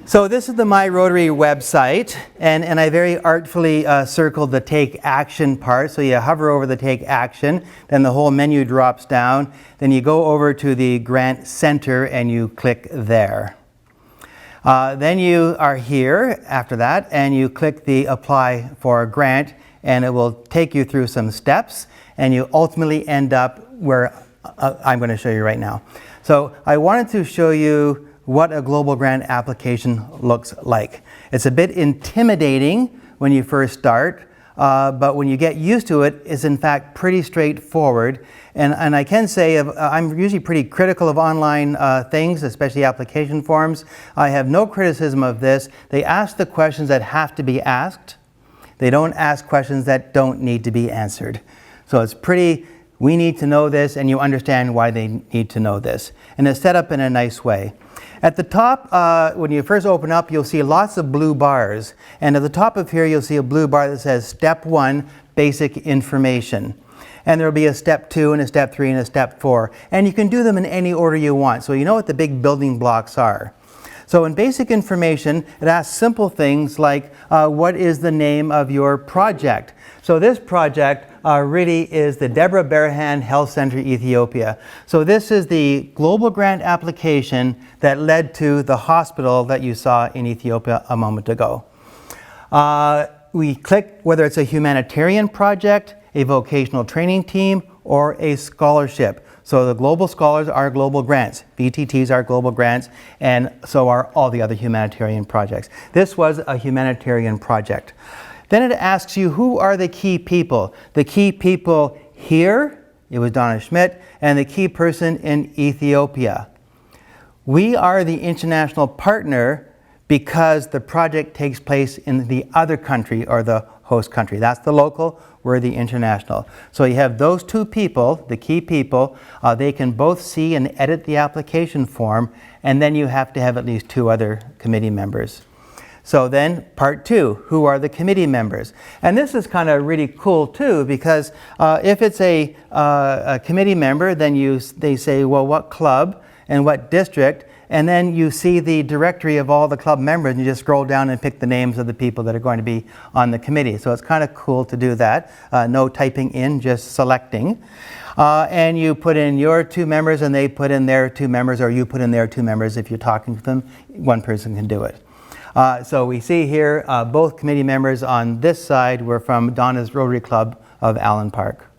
So this is the MyRotary website, and I very artfully circled the Take Action part. So you hover over the Take Action, then the whole menu drops down. Then you go over to the Grant Center and you click there. Then you are here after that, and you click the Apply for a Grant, and it will take you through some steps, and you ultimately end up where I'm going to show you right now. So I wanted to show you what a global grant application looks like. It's a bit intimidating when you first start, but when you get used to it, it's in fact pretty straightforward. And I can say I'm usually pretty critical of online things, especially application forms. I have no criticism of this. They ask the questions that have to be asked. They don't ask questions that don't need to be answered. So it's pretty, we need to know this, and you understand why they need to know this. And it's set up in a nice way. At the top, when you first open up, you'll see lots of blue bars. And at the top of here, you'll see a blue bar that says Step 1, Basic Information. And there will be a Step 2 and a Step 3 and a Step 4. And you can do them in any order you want. So you know what the big building blocks are. So in basic information, it asks simple things like, what is the name of your project? So this project really is the Deborah Berhan Health Center Ethiopia. So this is the global grant application that led to the hospital that you saw in Ethiopia a moment ago. We click whether it's a humanitarian project, a vocational training team, or a scholarship. So the global scholars are global grants, VTTs are global grants, and so are all the other humanitarian projects. This was a humanitarian project. Then it asks you, who are the key people? The key people here, it was Donna Schmidt, and the key person in Ethiopia. We are the international partner because the project takes place in the other country or the host country. That's the local, we're the international. So you have those two people, the key people, they can both see and edit the application form, and then you have to have at least 2 other committee members. So then part 2, who are the committee members? And this is kind of really cool too, because if it's a committee member, then they say, well, what club and what district? And then you see the directory of all the club members, and you just scroll down and pick the names of the people that are going to be on the committee. So it's kind of cool to do that. No typing in, just selecting. And you put in your 2 members, and they put in their 2 members, or you put in their 2 members. If you're talking to them, one person can do it. So we see here both committee members on this side were from Donna's Rotary Club of Allen Park.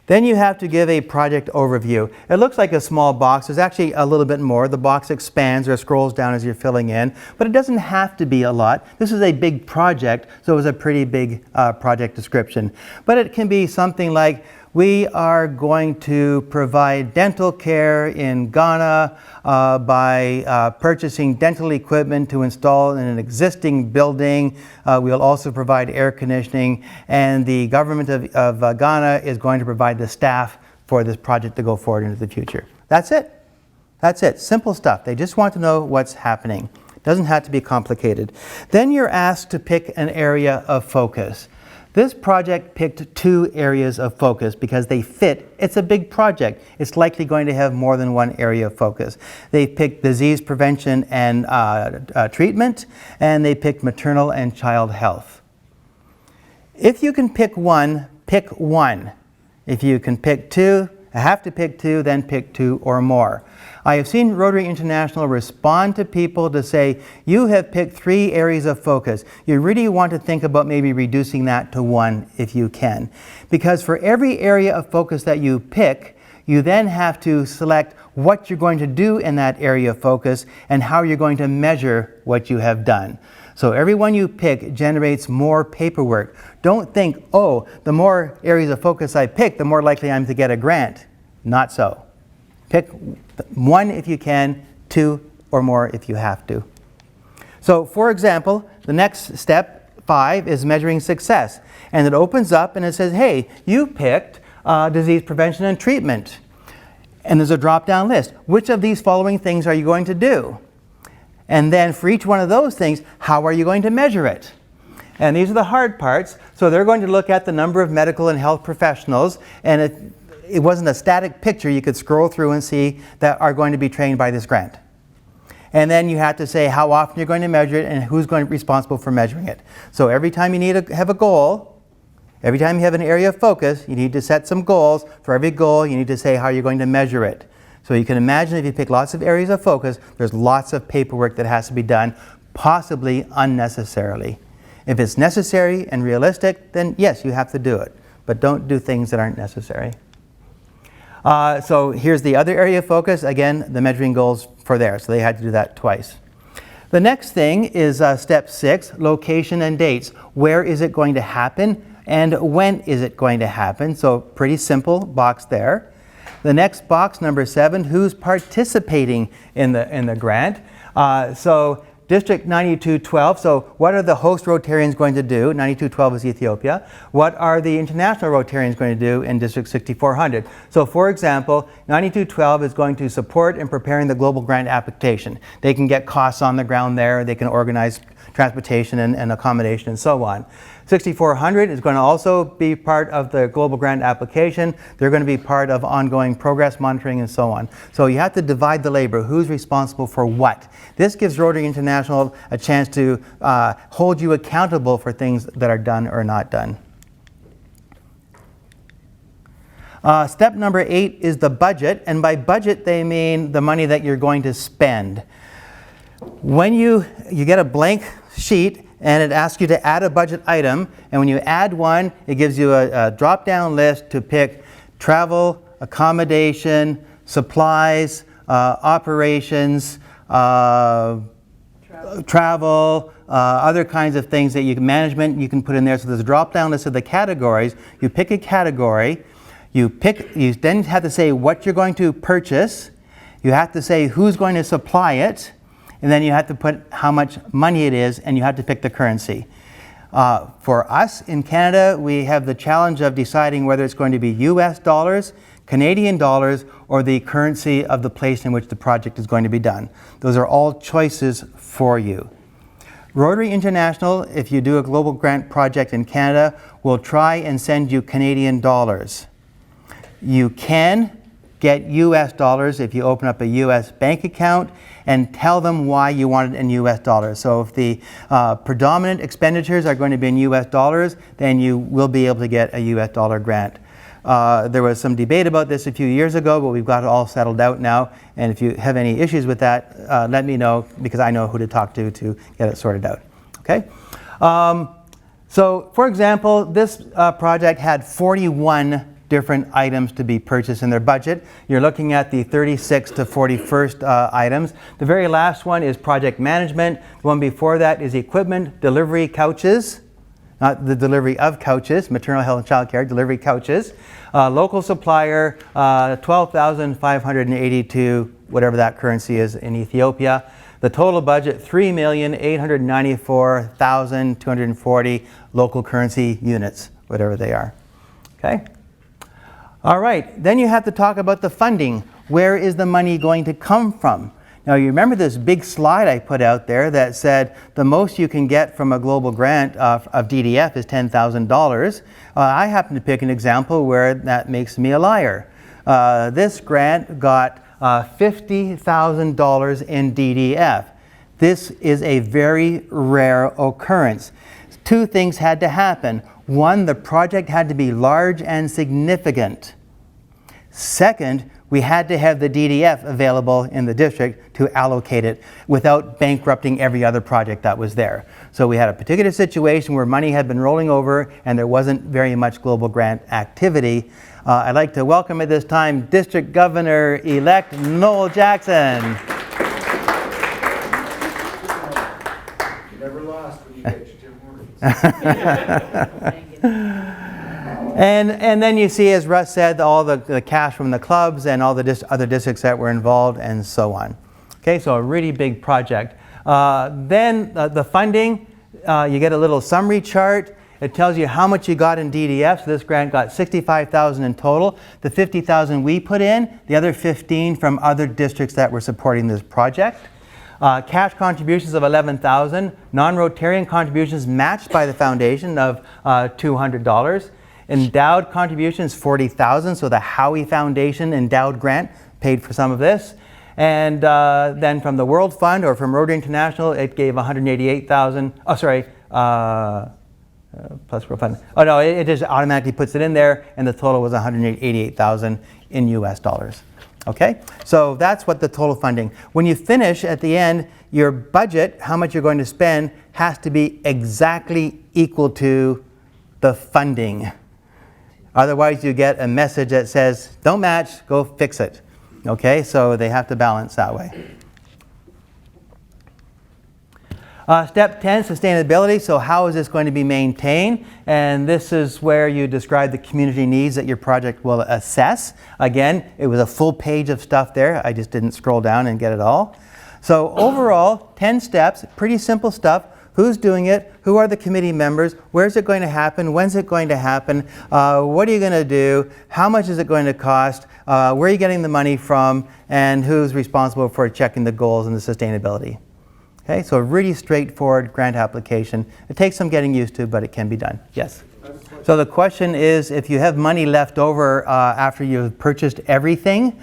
Then you have to give a project overview. It looks like a small box. There's actually a little bit more. The box expands or scrolls down as you're filling in, but it doesn't have to be a lot. This is a big project, so it was a pretty big project description. But it can be something like, we are going to provide dental care in Ghana by purchasing dental equipment to install in an existing building. We'll also provide air conditioning, and the government of Ghana is going to provide the staff for this project to go forward into the future. That's it. That's it. Simple stuff. They just want to know what's happening. It doesn't have to be complicated. Then you're asked to pick an area of focus. This project picked 2 areas of focus because they fit. It's a big project. It's likely going to have more than one area of focus. They picked disease prevention and treatment, and they picked maternal and child health. If you can pick one, pick one. If you can pick 2, have to pick 2, then pick 2 or more. I have seen Rotary International respond to people to say, you have picked 3 areas of focus. You really want to think about maybe reducing that to 1 if you can. Because for every area of focus that you pick, you then have to select what you're going to do in that area of focus and how you're going to measure what you have done. So every one you pick generates more paperwork. Don't think, oh, the more areas of focus I pick, the more likely I'm to get a grant. Not so. Pick 1 if you can, 2 or more if you have to. So for example, the next step, 5, is measuring success. And it opens up and it says, hey, you picked disease prevention and treatment. And there's a drop-down list. Which of these following things are you going to do? And then for each one of those things, how are you going to measure it? And these are the hard parts. So they're going to look at the number of medical and health professionals, and it wasn't a static picture you could scroll through and see that are going to be trained by this grant. And then you have to say how often you're going to measure it and who's going to be responsible for measuring it. So every time you need to have a goal, every time you have an area of focus, you need to set some goals. For every goal, you need to say how you're going to measure it. So you can imagine if you pick lots of areas of focus, there's lots of paperwork that has to be done, possibly unnecessarily. If it's necessary and realistic, then yes, you have to do it. But don't do things that aren't necessary. So here's the other area of focus. Again, the measuring goals for there. So they had to do that twice. The next thing is step 6, location and dates. Where is it going to happen and when is it going to happen? So pretty simple box there. The next box, number 7, who's participating in the grant? So District 9212, so what are the host Rotarians going to do? 9212 is Ethiopia. What are the international Rotarians going to do in District 6400? So for example, 9212 is going to support in preparing the global grant application. They can get costs on the ground there, they can organize transportation and accommodation and so on. 6400 is going to also be part of the global grant application. They're going to be part of ongoing progress monitoring and so on. So you have to divide the labor. Who's responsible for what? This gives Rotary International a chance to hold you accountable for things that are done or not done. Step number 8 is the budget, and by budget they mean the money that you're going to spend. When you get a blank sheet and it asks you to add a budget item, and when you add one, it gives you a drop-down list to pick travel, accommodation, supplies, operations, travel, other kinds of things that management you can put in there. So there's a drop-down list of the categories. You pick a category. You then have to say what you're going to purchase. You have to say who's going to supply it. And then you have to put how much money it is, and you have to pick the currency. For us in Canada, we have the challenge of deciding whether it's going to be US dollars, Canadian dollars, or the currency of the place in which the project is going to be done. Those are all choices for you. Rotary International, if you do a global grant project in Canada, will try and send you Canadian dollars. You can get US dollars if you open up a US bank account and tell them why you want it in US dollars. So if the predominant expenditures are going to be in US dollars, then you will be able to get a US dollar grant. There was some debate about this a few years ago, but we've got it all settled out now. And if you have any issues with that, let me know, because I know who to talk to get it sorted out. Okay? So for example, this project had 41 different items to be purchased in their budget. You're looking at the 36th to 41st items. The very last one is project management. The one before that is equipment, delivery couches, not the delivery of couches, maternal health and child care, delivery couches. Local supplier, 12,582, whatever that currency is in Ethiopia. The total budget, 3,894,240 local currency units, whatever they are. Okay? All right, then you have to talk about the funding. Where is the money going to come from? Now you remember this big slide I put out there that said the most you can get from a global grant of DDF is $10,000. I happen to pick an example where that makes me a liar. This grant got $50,000 in DDF. This is a very rare occurrence. Two things had to happen. One, the project had to be large and significant. Second, we had to have the DDF available in the district to allocate it without bankrupting every other project that was there. So we had a particular situation where money had been rolling over and there wasn't very much global grant activity. I'd like to welcome at this time District Governor-elect Noel Jackson. You never lost when you get your Tim Hortons. And then you see, as Russ said, all the cash from the clubs and all the other districts that were involved and so on. Okay, so a really big project. Then the funding, you get a little summary chart. It tells you how much you got in DDF. So this grant got $65,000 in total. The $50,000 we put in, the other $15,000 from other districts that were supporting this project. Cash contributions of $11,000. Non-Rotarian contributions matched by the foundation of $200. Endowed contributions $40,000. So the Howie Foundation endowed grant paid for some of this. And then from the World Fund or from Rotary International, it gave 188,000. Oh, sorry. Plus World Fund. Oh no, it just automatically puts it in there, and the total was 188,000 in US dollars. Okay, so that's what the total funding. When you finish at the end, your budget, how much you're going to spend, has to be exactly equal to the funding. Otherwise, you get a message that says, don't match, go fix it. Okay, so they have to balance that way. Step 10, sustainability. So how is this going to be maintained? And this is where you describe the community needs that your project will assess. Again, it was a full page of stuff there. I just didn't scroll down and get it all. So overall, 10 steps, pretty simple stuff. Who's doing it? Who are the committee members? Where's it going to happen? When's it going to happen? What are you going to do? How much is it going to cost? Where are you getting the money from? And who's responsible for checking the goals and the sustainability? Okay, so a really straightforward grant application. It takes some getting used to, but it can be done. Yes? So the question is, if you have money left over after you've purchased everything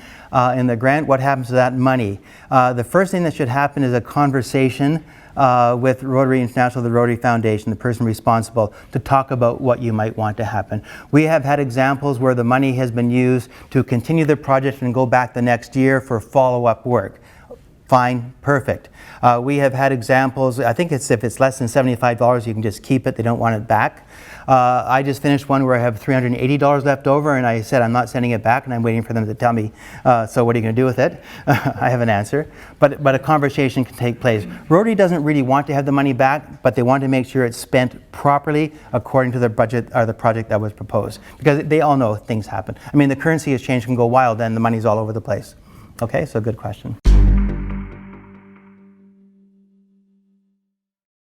in the grant, what happens to that money? The first thing that should happen is a conversation with Rotary International, the Rotary Foundation, the person responsible, to talk about what you might want to happen. We have had examples where the money has been used to continue the project and go back the next year for follow-up work. Fine, perfect. We have had examples, I think if it's less than $75, you can just keep it, they don't want it back. I just finished one where I have $380 left over, and I said I'm not sending it back, and I'm waiting for them to tell me, so what are you going to do with it? I have an answer, but a conversation can take place. Rotary doesn't really want to have the money back, but they want to make sure it's spent properly according to the budget or the project that was proposed, because they all know things happen. I mean, the currency has changed, can go wild, and the money's all over the place. Okay, so good question.